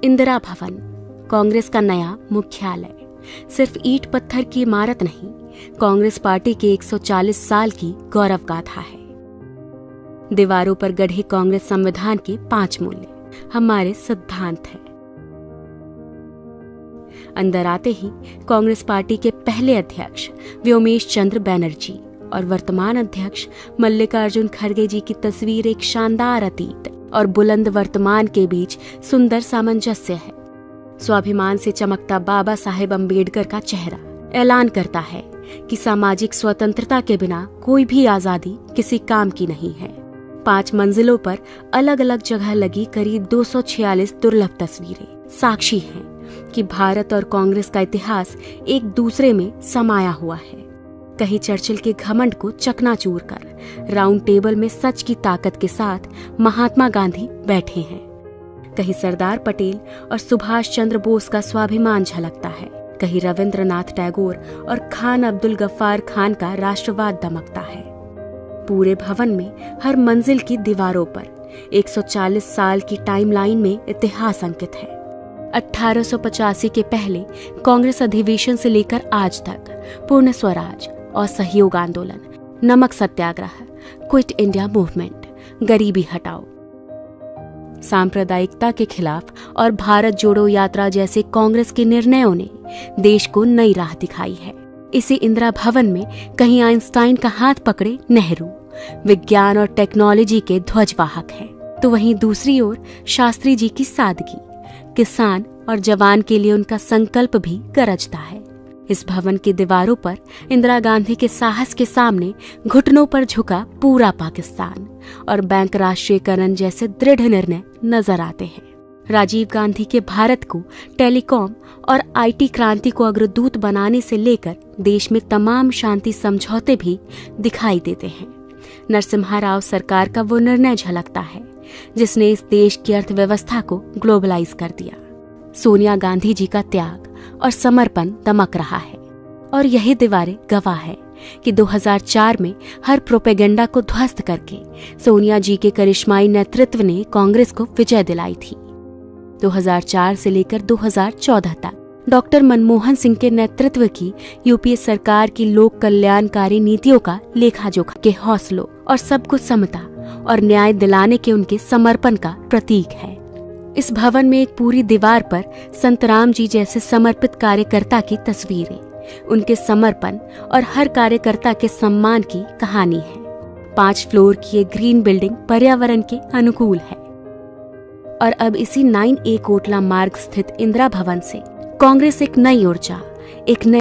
इंदिरा भवन, कांग्रेस का नया मुख्यालय। सिर्फ ईंट पत्थर की इमारत नहीं, कांग्रेस पार्टी के 140 साल की गौरव गाथा है। दीवारों पर गढ़े कांग्रेस संविधान के 5 मूल्य हमारे सिद्धांत हैं। अंदर आते ही कांग्रेस पार्टी के पहले अध्यक्ष व्योमेश चंद्र बैनर्जी और वर्तमान अध्यक्ष मल्लिकार्जुन खड़गे जी की तस्वीर एक शानदार अतीत और बुलंद वर्तमान के बीच सुंदर सामंजस्य है। स्वाभिमान से चमकता बाबा साहेब अम्बेडकर का चेहरा ऐलान करता है कि सामाजिक स्वतंत्रता के बिना कोई भी आजादी किसी काम की नहीं है। 5 मंजिलों पर अलग अलग जगह लगी करीब 246 दुर्लभ तस्वीरें साक्षी हैं कि भारत और कांग्रेस का इतिहास एक दूसरे में समाया हुआ है। कहीं चर्चिल के घमंड को चकनाचूर कर राउंड टेबल में सच की ताकत के साथ महात्मा गांधी बैठे हैं, कहीं सरदार पटेल और सुभाष चंद्र बोस का स्वाभिमान झलकता है, कहीं रविंद्रनाथ टैगोर और खान अब्दुल गफ्फार खान का राष्ट्रवाद दमकता है। पूरे भवन में हर मंजिल की दीवारों पर 140 साल की टाइमलाइन में इतिहास अंकित है। 1885 के पहले कांग्रेस अधिवेशन से लेकर आज तक पूर्ण स्वराज और सहयोग आंदोलन, नमक सत्याग्रह, क्विट इंडिया मूवमेंट, गरीबी हटाओ, सांप्रदायिकता के खिलाफ और भारत जोड़ो यात्रा जैसे कांग्रेस के निर्णयों ने देश को नई राह दिखाई है। इसी इंदिरा भवन में कहीं आइंस्टाइन का हाथ पकड़े नेहरू विज्ञान और टेक्नोलॉजी के ध्वजवाहक हैं, तो वहीं दूसरी ओर शास्त्री जी की सादगी, किसान और जवान के लिए उनका संकल्प भी गरजता है। इस भवन की दीवारों पर इंदिरा गांधी के साहस के सामने घुटनों पर झुका पूरा पाकिस्तान और बैंक राष्ट्रीयकरण जैसे दृढ़ निर्णय नजर आते हैं। राजीव गांधी के भारत को टेलीकॉम और आईटी क्रांति को अग्रदूत बनाने से लेकर देश में तमाम शांति समझौते भी दिखाई देते हैं। नरसिम्हा राव सरकार का वो निर्णय झलकता है जिसने इस देश की अर्थव्यवस्था को ग्लोबलाइज कर दिया। सोनिया गांधी जी का त्याग और समर्पण दमक रहा है और यही दीवारें गवाह है कि 2004 में हर प्रोपेगेंडा को ध्वस्त करके सोनिया जी के करिश्माई नेतृत्व ने कांग्रेस को विजय दिलाई थी। 2004 से लेकर 2014 तक डॉक्टर मनमोहन सिंह के नेतृत्व की यूपीए सरकार की लोक कल्याणकारी नीतियों का लेखा-जोखा के हौसलों और सबको समता और न्याय दिलाने के उनके समर्पण का प्रतीक है। इस भवन में एक पूरी दीवार पर संत राम जी जैसे समर्पित कार्यकर्ता की तस्वीरें, उनके समर्पण और हर कार्यकर्ता के सम्मान की कहानी है। 5 फ्लोर की एक ग्रीन बिल्डिंग पर्यावरण के अनुकूल है। और अब इसी 9A कोटला मार्ग स्थित इंदिरा भवन से कांग्रेस एक नई ऊर्जा, एक नई